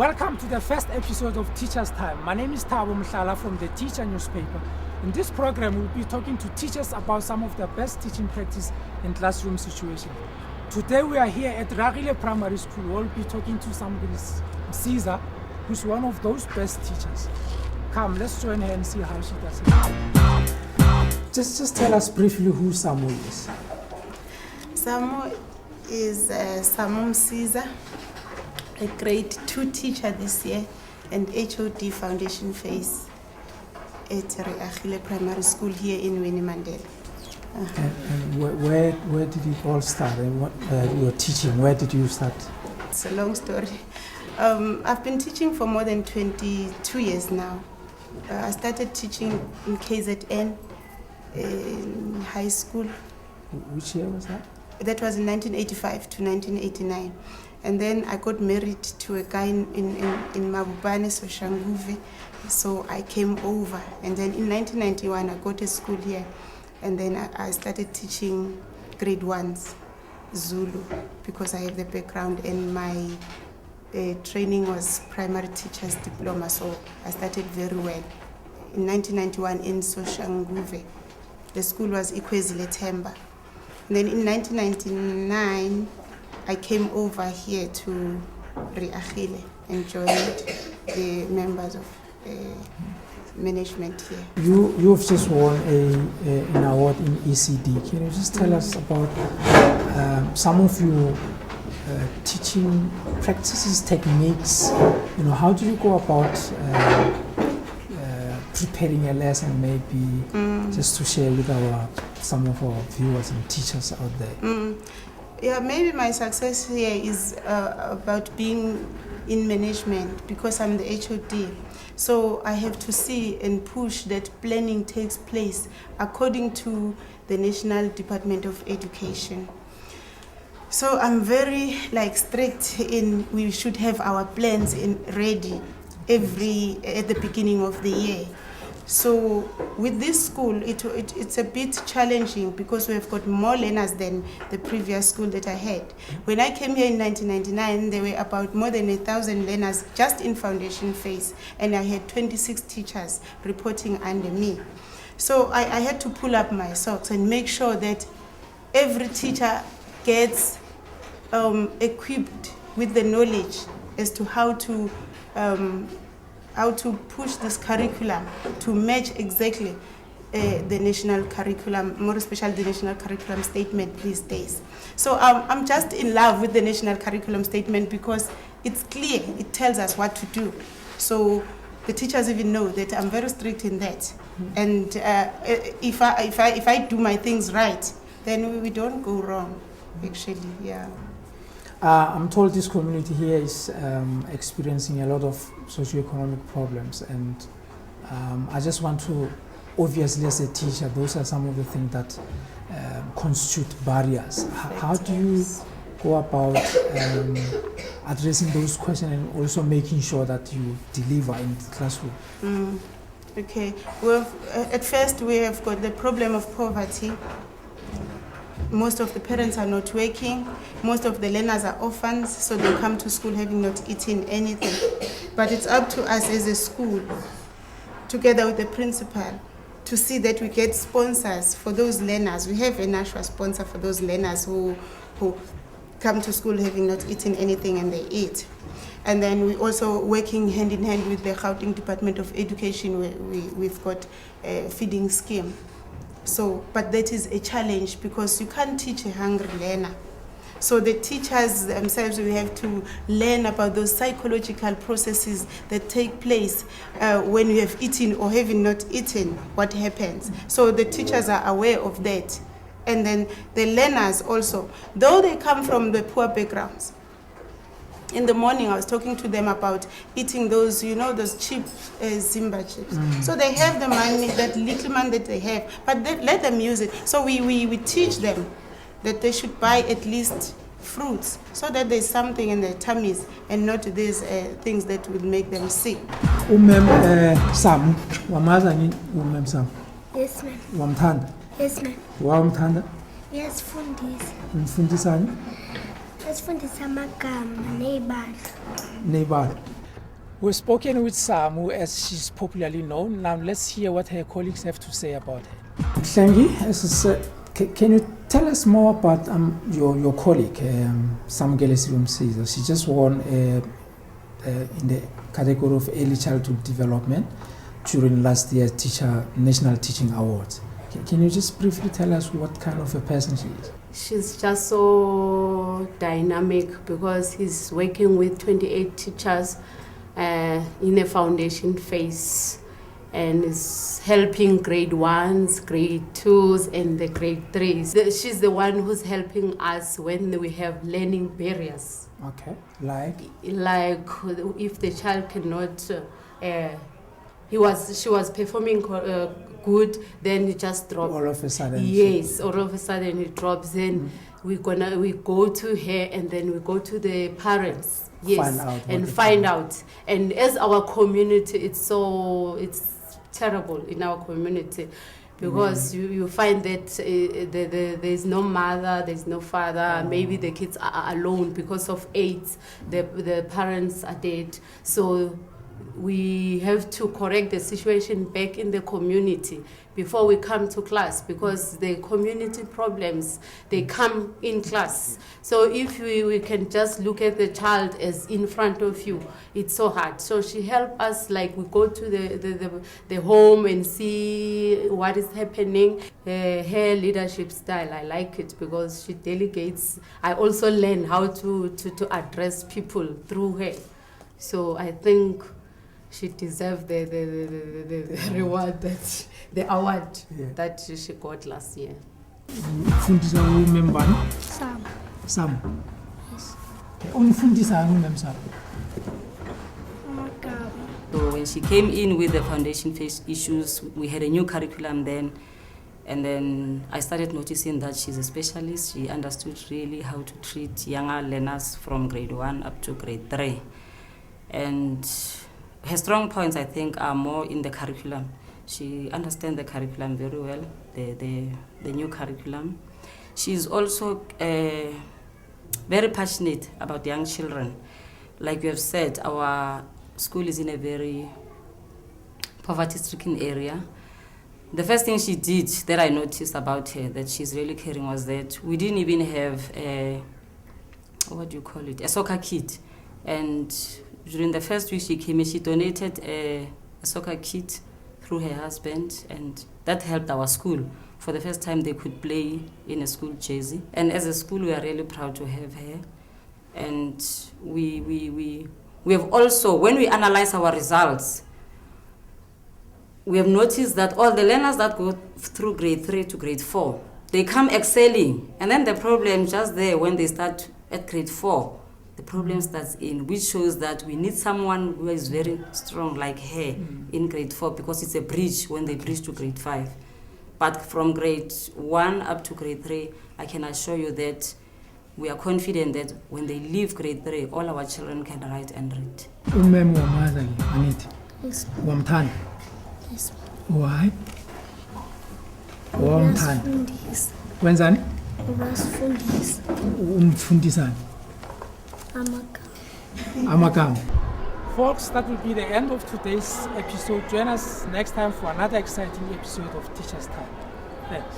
Welcome to the first episode of Teacher's Time. My name is Thabo Mohlala from the Teacher newspaper. In this program, we'll be talking to teachers about some of their best teaching practice in classroom situations. Today, we are here at Reagile Primary School. We'll be talking to Samukelelisiwe Msiza, who's one of those best teachers. Come, let's join her and see how she does it. Just tell us briefly who Samu is. Samu is Samu Msiza, a grade 2 teacher this year and HOD foundation phase at Reagile Primary School here in Winnie Mandela. And where did it all start? And what your teaching? Where did you start? It's a long story. I've been teaching for more than 22 years now. I started teaching in KZN in high school. Which year was that? That was in 1985 to 1989. And then I got married to a guy in Mabubane, Soshanguve. So I came over. And then in 1991, I got a school here. And then I started teaching grade 1s, Zulu, because I have the background and my training was primary teacher's diploma. So I started very well. In 1991 in Soshanguve, the school was Ikwezile Themba. And then in 1999, I came over here to Reagile and joined the members of management here. You've just won an award in ECD. Can you just tell us about some of your teaching practices, techniques? You know, how do you go about preparing a lesson, maybe just to share with some of our viewers and teachers out there? Yeah, maybe my success here is about being in management because I'm the HOD. So I have to see and push that planning takes place according to the National Department of Education. So I'm very strict in we should have our plans ready at the beginning of the year. So with this school, it's a bit challenging because we've got more learners than the previous school that I had. When I came here in 1999, there were about more than 1,000 learners just in foundation phase, and I had 26 teachers reporting under me. So I had to pull up my socks and make sure that every teacher gets equipped with the knowledge as to how to push this curriculum to match exactly the national curriculum, more especially the national curriculum statement these days. So I'm just in love with the national curriculum statement because it's clear, it tells us what to do. So the teachers even know that I'm very strict in that. And if I do my things right, then we don't go wrong, actually, yeah. I'm told this community here is experiencing a lot of socioeconomic problems, and I just want to, obviously as a teacher, those are some of the things that constitute barriers. How do you go about addressing those questions and also making sure that you deliver in the classroom? Okay, well, at first we have got the problem of poverty. Most of the parents are not working. Most of the learners are orphans, so they come to school having not eaten anything. But it's up to us as a school, together with the principal, to see that we get sponsors for those learners. We have a national sponsor for those learners who come to school having not eaten anything and they eat. And then we're also working hand in hand with the Gauteng Department of Education. We've got a feeding scheme. So, but that is a challenge because you can't teach a hungry learner. So the teachers themselves, we have to learn about those psychological processes that take place when you have eaten or having not eaten, what happens. So the teachers are aware of that. And then the learners also, though they come from the poor backgrounds. In the morning, I was talking to them about eating those, those cheap Zimba chips. So they have the money, that little money that they have, but let them use it. So we teach them that they should buy at least fruits so that there's something in their tummies and not these things that will make them sick. Sam, wamaza Sam? Yes, ma'am. Wamthanda? Yes, ma'am. Wamthanda? Yes, Fundis. Mfundisani? Yes, Fundis amagama, neighbor. Neighbor. We've spoken with Samu, as she's popularly known. Now let's hear what her colleagues have to say about her. Hlengi, as I said, can you tell us more about your colleague, Samukelelisiwe Msiza? She just won in the category of early childhood development during last year's National Teaching Awards. Can you just briefly tell us what kind of a person she is? She's just so dynamic because he's working with 28 teachers in a foundation phase and is helping grade 1s, grade 2s and the grade 3s. She's the one who's helping us when we have learning barriers. Okay, like if the child cannot, she was performing good, then it just drops. all of a sudden. Yes, all of a sudden it drops. Then we go to her, and then we go to the parents. Yes, find out. And as our community, it's terrible in our community. Because you find that there's no mother, there's no father, maybe the kids are alone because of AIDS, the parents are dead. So we have to correct the situation back in the community before we come to class, because the community problems, they come in class. So if we can just look at the child as in front of you, it's so hard. So she helped us, like we go to the home and see what is happening. Her leadership style, I like it because she delegates. I also learn how to address people through her. So I think she deserves the reward, the award that she got last year. Umfundisa umembani? Sam. Sam. Yes. Umfundisa umemsam. Amagama. So when she came in with the foundation phase issues, we had a new curriculum then. And then I started noticing that she's a specialist. She understood really how to treat younger learners from grade 1 up to grade 3. And her strong points, I think, are more in the curriculum. She understands the curriculum very well, the new curriculum. She's also very passionate about young children. Like you have said, our school is in a very poverty-stricken area. The first thing she did that I noticed about her that she's really caring was that we didn't even have a soccer kit. And during the first week she came in, she donated a soccer kit through her husband, and that helped our school. For the first time they could play in a school jersey. And as a school we are really proud to have her. And we have also, when we analyze our results, we have noticed that all the learners that go through grade 3 to grade 4, they come excelling. And then the problem just there when they start at grade 4, the problem starts in, which shows that we need someone who is very strong like her in grade 4, because it's a bridge when they bridge to grade 5. But from grade 1 up to grade 3, I can assure you that we are confident that when they leave grade 3, all our children can write and read. Umem wamazali, Anit. Yes. Wamthanda. Yes. Why? Wamthanda. Uyasifundisa. Wenzani? Uyasifundisa. Umfundisani? Amagama. Amagama. Folks, that will be the end of today's episode. Join us next time for another exciting episode of Teacher's Time. Thanks.